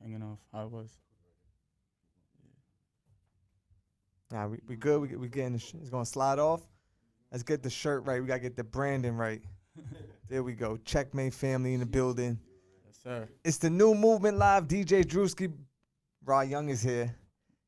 hanging off how it was. Nah, we good. We getting it's gonna slide off. Let's get the shirt right. We gotta get the branding right. There we go. Checkmate Family in the building. Yes, sir. It's the new movement live. DJ Drewski, Rahh Young is here.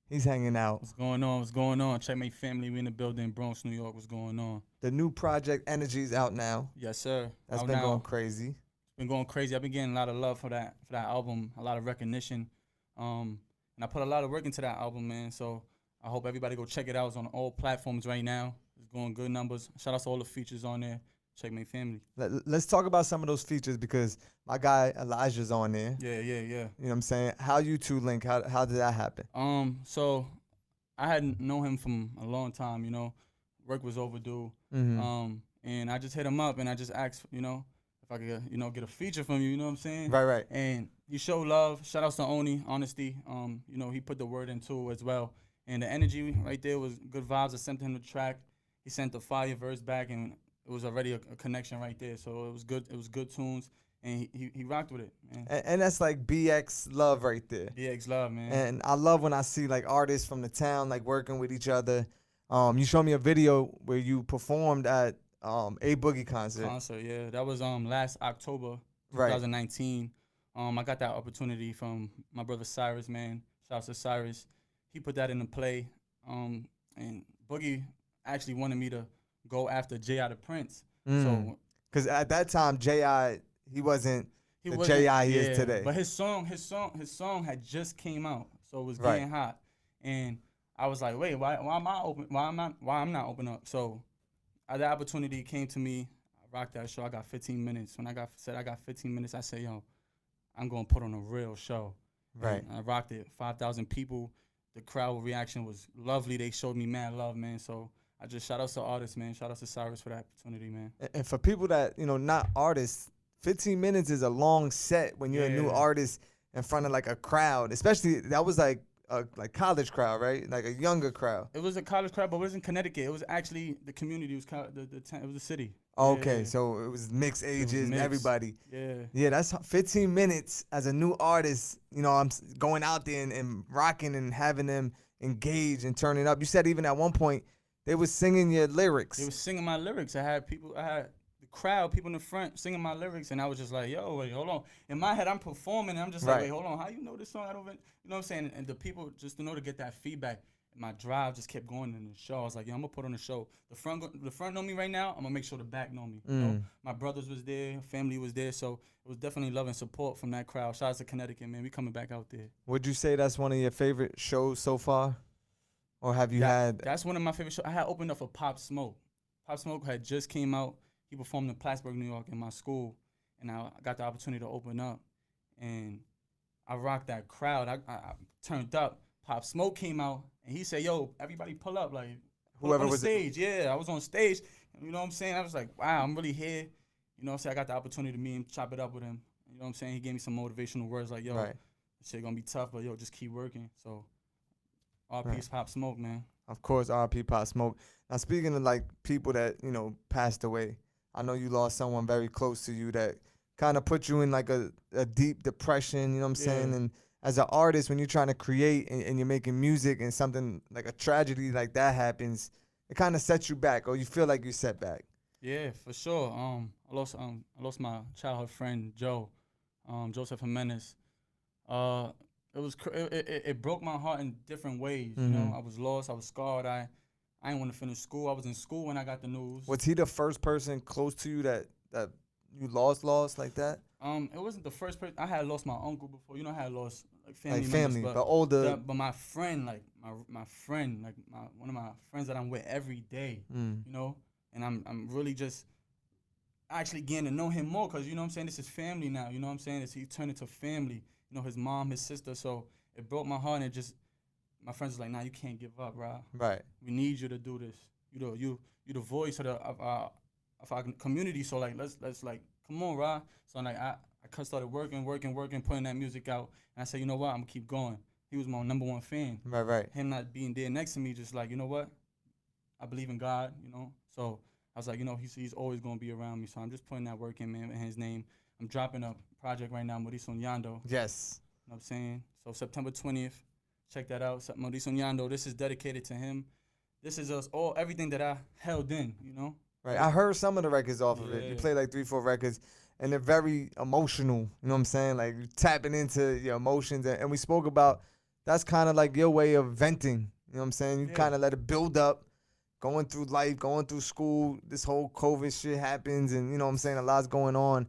He's hanging out. What's going on? What's going on? Checkmate Family, we in the building, Bronx, New York. What's going on? The new project Energy's out now. Yes, sir. That's Out been now. going crazy. It's been going crazy. I've been getting a lot of love for that album, a lot of recognition. And I put a lot of work into that album, man. So I hope everybody go check it out. It's on all platforms right now. It's going good numbers. Shout out to all the features on there. Checkmate Family. Let's talk about some of those features because my guy Elijah's on there. Yeah. You know what I'm saying? How you two link? How did that happen? So I hadn't known him from a long time, you know. Work was overdue. Mm-hmm. And I just hit him up and I just asked, you know, if I could, you know, get a feature from you, you know what I'm saying? Right. And he showed love. Shout out to Oni, honesty. You know, he put the word into it as well. And the energy right there was good vibes. I sent him the track. He sent the fire verse back and it was already a connection right there. So it was good. It was good tunes. And he rocked with it, man. And that's like BX love right there. BX love, man. And I love when I see like artists from the town like working with each other. You showed me a video where you performed at A Boogie concert. Yeah. That was last October, Right. 2019. I got that opportunity from my brother Cyrus, man. Shout out to Cyrus. He put that into play. And Boogie actually wanted me to go after J.I. the Prince. So because at that time J.I. he wasn't the wasn't- J.I. he is today. But his song had just came out, so it was getting hot. And I was like, wait, why am I open? Why I'm not open up? So the opportunity came to me. I rocked that show. I got 15 minutes. When I got 15 minutes, I said, yo, I'm gonna put on a real show. Right. And I rocked it. 5,000 people. The crowd reaction was lovely. They showed me mad love, man. So I just shout out to artists, man. Shout out to Cyrus for that opportunity, man. And for people that, you know, not artists, 15 minutes is a long set when you're a new artist in front of like a crowd. Especially that was like a college crowd, right? Like a younger crowd. It was a college crowd, but it was in Connecticut. It was actually the community. It was it was the city. Okay, so it was mixed ages and mixed. everybody. Yeah, that's 15 minutes as a new artist. You know, I'm going out there and rocking and having them engage and turning up. You said even at one point they was singing your lyrics. They was singing my lyrics. I had the crowd, people in the front singing my lyrics, and I was just like, yo, wait, hold on. In my head, I'm performing, and I'm just like, wait, hold on. How you know this song? I don't even, you know what I'm saying? And the people, just to get that feedback, my drive just kept going in the show. I was like, yo, I'm going to put on the show. The front know me right now. I'm going to make sure the back know me. You know? My brothers was there. Family was there. So it was definitely love and support from that crowd. Shout out to Connecticut, man. We coming back out there. Would you say that's one of your favorite shows so far? Or have you had... That's one of my favorite shows. I had opened up for Pop Smoke. Pop Smoke had just came out. He performed in Plattsburgh, New York in my school. And I got the opportunity to open up. And I rocked that crowd. I turned up. Pop Smoke came out, and he said, yo, everybody pull up. Like, whoever on the was stage. Yeah, I was on stage. You know what I'm saying? I was like, wow, I'm really here. You know what I'm saying? I got the opportunity to meet him, chop it up with him. You know what I'm saying? He gave me some motivational words like, yo, this shit gonna be tough, but yo, just keep working. So, RP's Pop Smoke, man. Of course, RP Pop Smoke. Now, speaking of like people that, you know, passed away, I know you lost someone very close to you that kind of put you in like a deep depression, you know what I'm saying? And as an artist, when you're trying to create and you're making music and something like a tragedy like that happens, it kind of sets you back or you feel like you're set back. Yeah, for sure. I lost my childhood friend, Joe, Joseph Jimenez. It broke my heart in different ways. You know, I was lost, I was scarred. I didn't want to finish school. I was in school when I got the news. Was he the first person close to you that you lost like that? It wasn't the first person. I had lost my uncle before. You know, I had lost like family like members, family, but older. But my friend, like my friend, like one of my friends that I'm with every day. You know, and I'm really just actually getting to know him more because you know what I'm saying. This is family now. You know what I'm saying. He turned into family. You know, his mom, his sister. So it broke my heart and it just. My friends was like, nah, you can't give up, bro. Right. We need you to do this. You the voice of our community. So like let's like come on, bro. So like I started working, putting that music out, and I said, you know what, I'm gonna keep going. He was my #1 fan. Right. Him not being there next to me, just like, you know what, I believe in God, you know. So I was like, you know, he's always gonna be around me. So I'm just putting that work in, man, in his name. I'm dropping a project right now, Morisonando. Yes. You know what I'm saying? So September 20th, check that out. Morisonando, this is dedicated to him. This is everything that I held in, you know? Right. I heard some of the records off of it. You play like 3-4 records, and they're very emotional. You know what I'm saying? Like you're tapping into your emotions, and we spoke about that's kind of like your way of venting. You know what I'm saying? You kind of let it build up, going through life, going through school. This whole COVID shit happens, and you know what I'm saying? A lot's going on,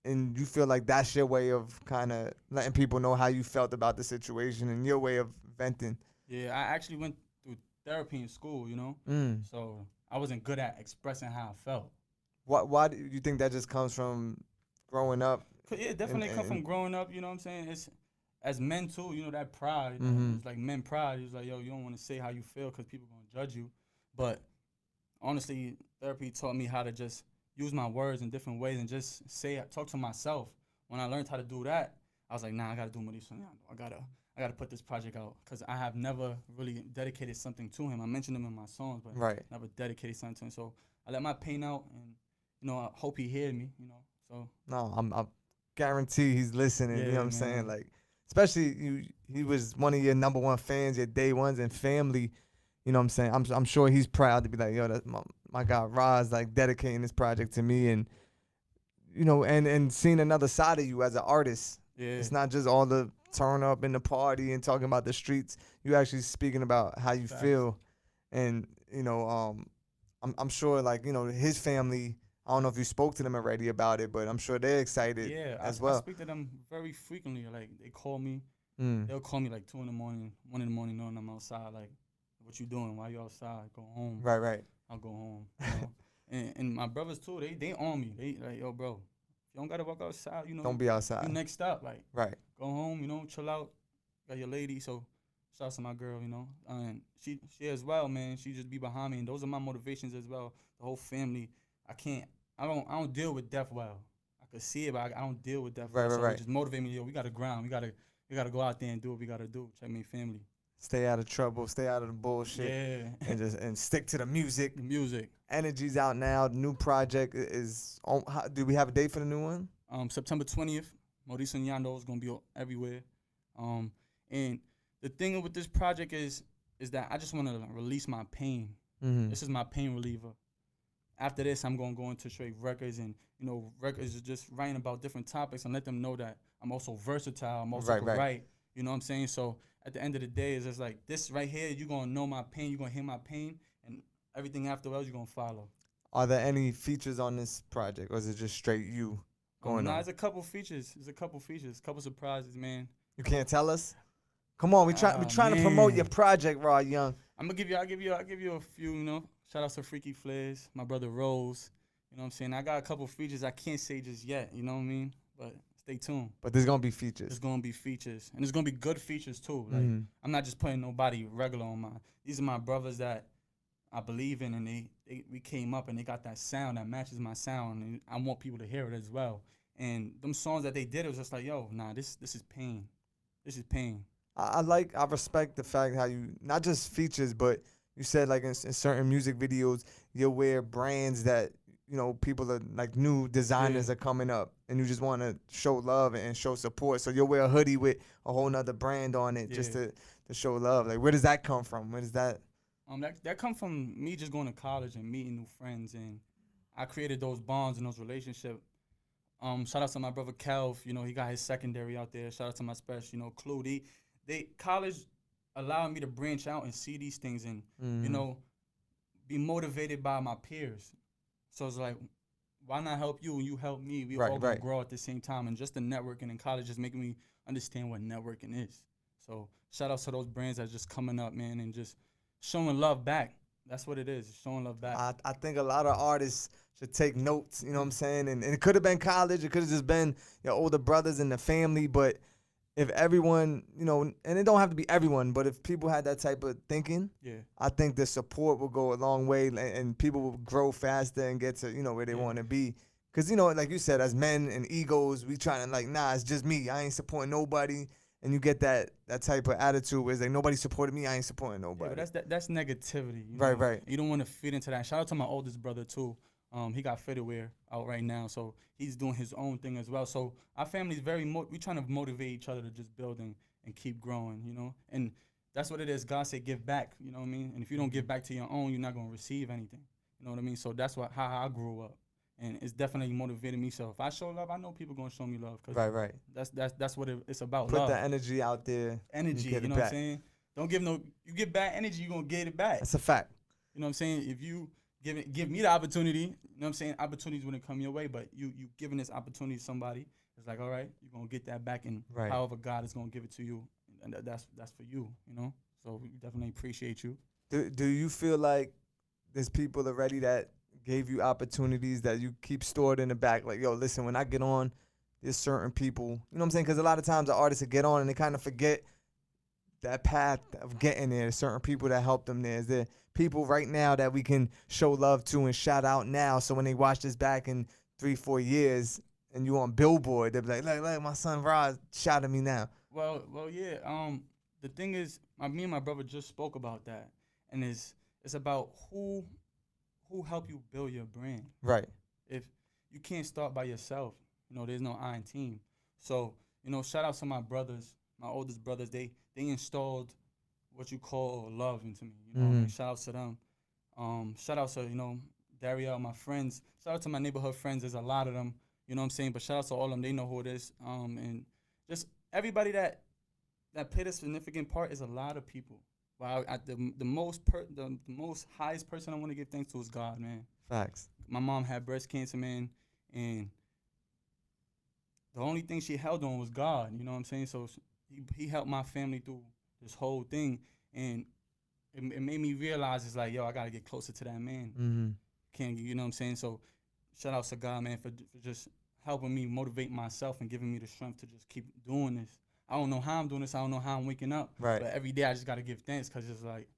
and you feel like that's your way of kind of letting people know how you felt about the situation and your way of venting. Yeah, I actually went through therapy in school, you know? So I wasn't good at expressing how I felt. Why do you think that just comes from growing up? Yeah, it definitely come from growing up, you know what I'm saying? It's as men too, you know, that pride. You know, it's like men pride. It's like, yo, you don't want to say how you feel because people going to judge you. But honestly, therapy taught me how to just use my words in different ways and just talk to myself. When I learned how to do that, I was like, nah, I got to do Morisonando. I gotta put this project out because I have never really dedicated something to him. I mentioned him in my songs, but never dedicated something to him. So I let my pain out, and you know, I hope he heard me. You know, so no, I guarantee he's listening. You know what I'm saying? Like, especially he was one of your number one fans, your day ones, and family. You know what I'm saying? I'm sure he's proud to be like, yo, that's my guy Rahh's like dedicating this project to me, and you know, and seeing another side of you as an artist. Yeah, it's not just all the turn up in the party and talking about the streets. You actually speaking about how you feel, and you know, I'm sure like you know his family. I don't know if you spoke to them already about it, but I'm sure they're excited as well. I speak to them very frequently. Like they call me, they'll call me like 2 in the morning, 1 in the morning, knowing I'm outside. Like, what you doing? Why you outside? Go home. Right. I'll go home. You know? and my brothers too. They on me. They like, yo, bro. You don't gotta walk outside, you know. Don't be outside. You next up, like go home, you know, chill out. Got your lady, so shout out to my girl, you know. And she as well, man. She just be behind me, and those are my motivations as well. The whole family. I don't deal with death well. I could see it, but I don't deal with death well. So it just motivate me. Yo, we gotta grind. We gotta go out there and do what we gotta do. Checkmate Family. Stay out of trouble. Stay out of the bullshit. Yeah. and stick to the music. The music. Energy's out now. The new project is on. Do we have a date for the new one? September 20th. Morisonando is gonna be everywhere. And the thing with this project is that I just want to release my pain. This is my pain reliever. After this, I'm gonna go into straight records, and you know, records is just writing about different topics and let them know that I'm also versatile. I'm also right. You know what I'm saying? So at the end of the day, it's just like this right here. You're gonna know my pain. You're gonna hear my pain, and everything afterwards you're gonna follow. Are there any features on this project, or is it just straight you going on? Nah, there's a couple features. Couple surprises, man. You can't tell us? Come on, we trying to promote your project, Rahh Young. I'll give you a few, you know. Shout out to Freaky Flares, my brother Rose. You know what I'm saying? I got a couple features I can't say just yet, you know what I mean? But stay tuned. But there's going to be features. There's going to be features. And there's going to be good features too. Like I'm not just putting nobody regular on my. These are my brothers that I believe in, and we came up and they got that sound that matches my sound, and I want people to hear it as well. And them songs that they did, it was just like, yo, nah, this is pain. This is pain. I respect the fact how you, not just features, but you said like in certain music videos, you'll wear brands that, you know, people are like new designers are coming up and you just want to show love and show support. So you'll wear a hoodie with a whole nother brand on it just to show love. Like, where does that come from? Where does that? That come from me just going to college and meeting new friends, and I created those bonds and those relationships. Shout out to my brother Kelv, you know, he got his secondary out there. Shout out to my special, you know, Clue. College allowed me to branch out and see these things and, you know, be motivated by my peers. So it's like, why not help you and you help me? We all gonna grow at the same time. And just the networking in college is making me understand what networking is. So shout out to those brands that's just coming up, man, and just showing love back. That's what it is, showing love back. I think a lot of artists should take notes, you know what I'm saying? And it could have been college. It could have just been your older brothers and the family. But if everyone, you know, and it don't have to be everyone, but if people had that type of thinking, I think the support will go a long way and people will grow faster and get to, you know, where they want to be. Because, you know, like you said, as men and egos, we trying to like, nah, it's just me. I ain't supporting nobody. And you get that type of attitude where it's like, nobody supported me, I ain't supporting nobody. Yeah, but that's negativity. You know? Right. You don't want to feed into that. Shout out to my oldest brother, too. He got Fitterwear out right now, so he's doing his own thing as well. So our family's very we trying to motivate each other to just build and keep growing, you know. And that's what it is. God said, give back. You know what I mean? And if you don't give back to your own, you're not gonna receive anything. You know what I mean? So that's how I grew up, and it's definitely motivated me. So if I show love, I know people gonna show me love. Cause Right. That's what it's about. Put love. the energy out there. Energy. You know what I'm saying? Don't give no. You give bad energy, you gonna get it back. That's a fact. You know what I'm saying? If you give me the opportunity, you know what I'm saying? Opportunities wouldn't come your way, but you giving this opportunity to somebody, it's like, all right, you're gonna get that back, and however God is gonna give it to you, and that's for you, you know. So we definitely appreciate you. Do you feel like there's people already that gave you opportunities that you keep stored in the back? Like, yo, listen, when I get on, there's certain people, you know what I'm saying? Because a lot of times the artists will get on and they kind of forget that path of getting there. There's certain people that help them there. Is there people right now that we can show love to and shout out now, so when they watch this back in 3-4 years and you on Billboard, they'll be like, look, my son Rahh shouted me now. Well, yeah. The thing is, me and my brother just spoke about that, and it's about who help you build your brand. Right. If you can't start by yourself, you know, there's no I in team. So, you know, shout out to my brothers, my oldest brothers. They installed what you call love into me. You know, like, shout out to them. Shout out to, you know, Dario, my friends. Shout out to my neighborhood friends. There's a lot of them. You know what I'm saying? But shout out to all of them. They know who it is. And just everybody that played a significant part is a lot of people. Wow, the most highest person I want to give thanks to is God, man. Facts. My mom had breast cancer, man, and the only thing she held on was God. You know what I'm saying? So he helped my family through this whole thing, and it made me realize, it's like, yo, I gotta get closer to that man. Can't, you know what I'm saying? So shout out to God, man, for just helping me motivate myself and giving me the strength to just keep doing this. I don't know how I'm doing this. I don't know how I'm waking up. Right. But every day I just got to give thanks, because it's like,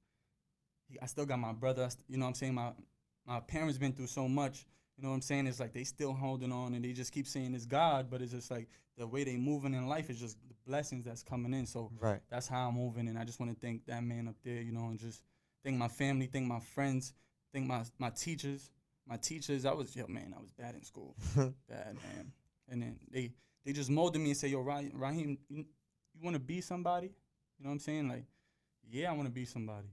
I still got my brother. You know what I'm saying? My parents been through so much. You know what I'm saying? It's like they still holding on, and they just keep saying it's God, but it's just like the way they moving in life is just the blessings that's coming in. So that's how I'm moving, and I just want to thank that man up there, you know, and just thank my family, thank my friends, thank my teachers. My teachers, I was bad in school. Bad, man. And then they just molded me and say, yo, Raheem, you want to be somebody? You know what I'm saying? Like, yeah, I want to be somebody.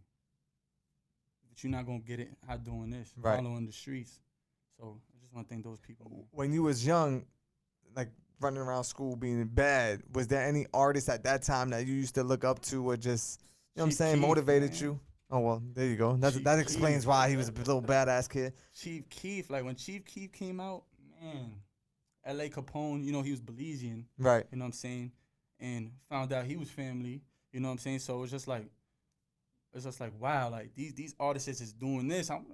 But you're not going to get it out doing this, following the streets. So I just want to thank those people, man. When you was young, like running around school being bad, was there any artist at that time that you used to look up to, or just, you know what I'm saying, motivated you? Oh, well, there you go. That explains why he was a little badass kid. Chief Keef, like when Chief Keef came out, man, L.A. Capone, you know, he was Belizean. Right. You know what I'm saying? And found out he was family. You know what I'm saying? So it's just like, wow, like these artists is doing this. I'm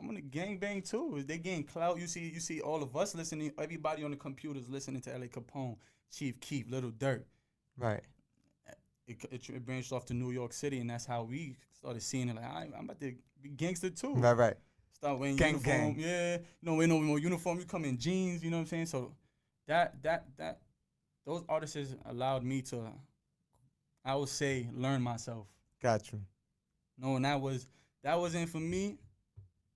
gonna gangbang too. They getting clout. You see all of us listening. Everybody on the computers listening to L.A. Capone, Chief Keef, Little Dirt. Right. It branched off to New York City, and that's how we started seeing it. Like, I'm about to be gangster too. Right. Start wearing uniform. Yeah. You know, wear no more uniform. You come in jeans. You know what I'm saying? So that those artists allowed me to, I would say, learn myself. Got you. No, and that wasn't for me,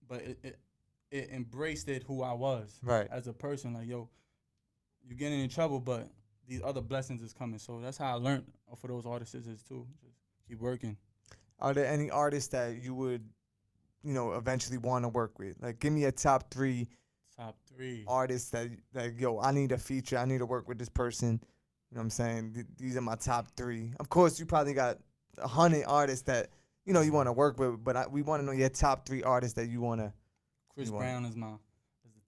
but it embraced who I was as a person. Like, yo, you're getting in trouble, but these other blessings is coming. So that's how I learned for those artists is too. Just keep working. Are there any artists that you would, you know, eventually want to work with? Like, give me a top three artists that yo, I need a feature. I need to work with this person. You know what I'm saying? These are my top three. Of course, you probably got 100 artists that, you know, you want to work with, but we want to know your top three artists that you want to. Chris Brown is the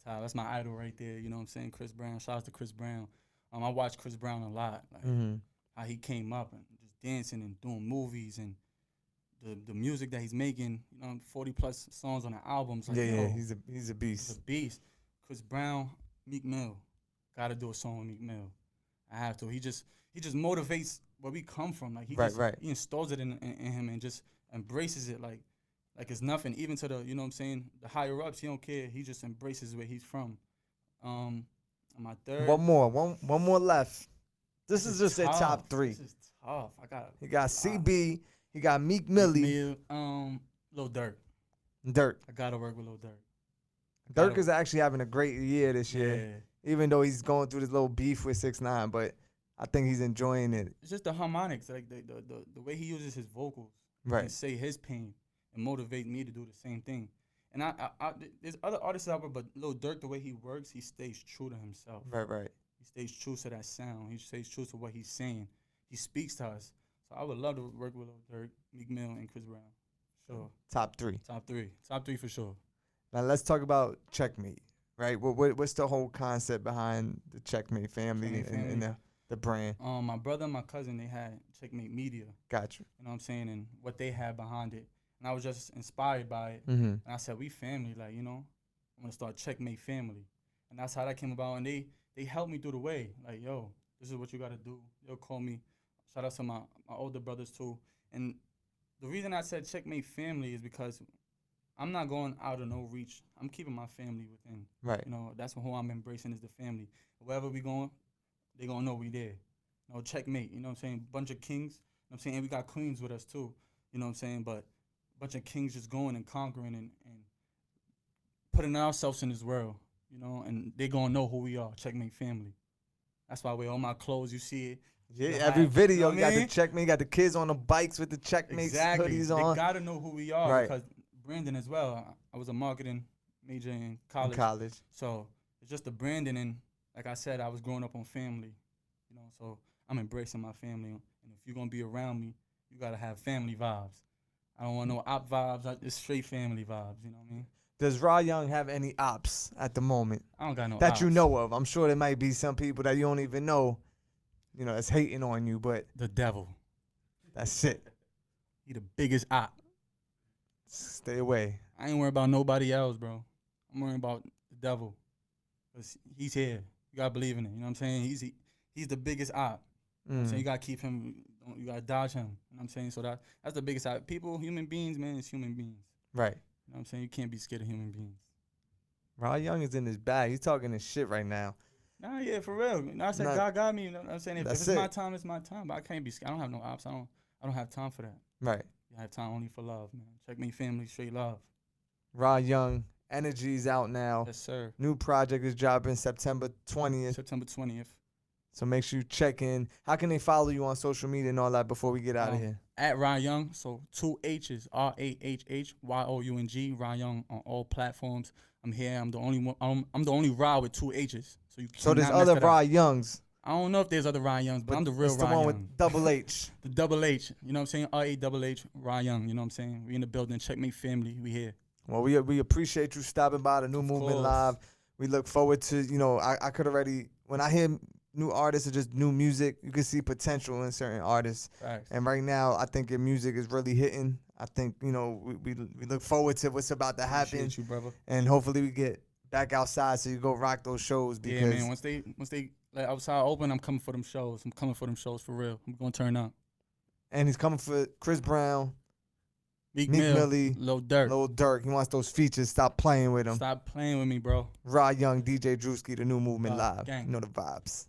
top. That's my idol right there. You know what I'm saying? Chris Brown. Shout out to Chris Brown. I watch Chris Brown a lot. Like how he came up and just dancing and doing movies and the music that he's making. You know, 40+ songs on the albums. Like, yeah, he's a beast. He's a beast. Chris Brown, Meek Mill. Gotta do a song with Meek Mill. I have to. He just motivates where we come from. Like he installs it in him and just embraces it like it's nothing. Even to the, you know what I'm saying, the higher ups, he don't care. He just embraces where he's from. My third. One more left. This is just their top three. This is tough. He got CB. He got Meek Millie. Lil Durk. Dirt. I gotta work with Lil Durk. Dirk is actually having a great year this year. Yeah. Even though he's going through this little beef with 6ix9ine, but I think he's enjoying it. It's just the harmonics, like the way he uses his vocals, Right. and say his pain and motivate me to do the same thing. And I there's other artists out there, but Lil Durk, the way he works, he stays true to himself. Right. He stays true to that sound. He stays true to what he's saying. He speaks to us. So I would love to work with Lil Durk, Meek Mill, and Chris Brown. Sure. Top 3. Top three for sure. Now let's talk about Checkmate. Right. What's the whole concept behind the Checkmate family and the brand? My brother and my cousin, they had Checkmate Media. Gotcha. You know what I'm saying? And what they had behind it. And I was just inspired by it. Mm-hmm. And I said, we family, like, you know, I'm going to start Checkmate Family. And that's how that came about. And they helped me through the way. Like, yo, this is what you got to do. They'll call me. Shout out to my older brothers, too. And the reason I said Checkmate Family is because I'm not going out of no reach. I'm keeping my family within. Right. You know, that's who I'm embracing is the family. Wherever we going, they going to know we there. You know, Checkmate, you know what I'm saying? Bunch of kings, you know what I'm saying? And we got queens with us, too. You know what I'm saying? But bunch of kings just going and conquering and putting ourselves in this world, you know, and they gonna know who we are, Checkmate Family. That's why I wear all my clothes, you see it. Yeah, every video, you got the Checkmate, you got the kids on the bikes with the Checkmate hoodies on. They gotta know who we are, right. Because branding as well. I was a marketing major in college. So it's just the branding, and like I said, I was growing up on family, you know, so I'm embracing my family. And if you're gonna be around me, you gotta have family vibes. I don't want no op vibes. It's straight family vibes. You know what I mean? Does Rahh Young have any ops at the moment? I don't got no that ops. You know of. I'm sure there might be some people that you don't even know, you know, that's hating on you. But the devil. That's it. He the biggest op. Stay away. I ain't worried about nobody else, bro. I'm worried about the devil. 'Cause he's here. You gotta believe in it. You know what I'm saying? He's the biggest op. You know what I'm saying? You gotta keep him. You gotta dodge him. You know what I'm saying? So that's the biggest op. People, human beings, man, it's human beings. Right. You know what I'm saying? You can't be scared of human beings. Rahh Young is in his bag. He's talking his shit right now. Nah, yeah, for real. You know, I said God got me. You know what I'm saying? If it's my time, it's my time. But I can't be scared. I don't have no ops. I don't have time for that. Right. I have time only for love, man. Checkmate Family, straight love. Rahh Young, Energy's out now. Yes, sir. New project is dropping September 20th. September 20th. So make sure you check in. How can they follow you on social media and all that before we get out of here? At Rahh Young, so 2 H's, RAHHYOUNG, Rahh Young on all platforms. I'm here. I'm the only one. I'm the only Rahh with 2 H's. So there's other Rahh Youngs. I don't know if there's other Rahh Youngs, but I'm the real Rahh Young. The one with double H. The double H. You know what I'm saying? RAHH, Rahh Young. You know what I'm saying? We in the building. Checkmate Family. We here. Well, we appreciate you stopping by the New Movement Live. We look forward to, you know, I could already, when I hear new artists or just new music, you can see potential in certain artists. Facts. And right now, I think your music is really hitting. I think, you know, we look forward to what's about to happen. Appreciate you, brother. And hopefully we get back outside so you go rock those shows. Because yeah, man. Once they like outside open, I'm coming for them shows. I'm coming for them shows for real. I'm gonna turn up. And he's coming for Chris Brown, Meek Millie, Lil Durk. He wants those features. Stop playing with him. Stop playing with me, bro. Rahh Young, DJ Drewski, the New Movement Live. Gang. You know the vibes.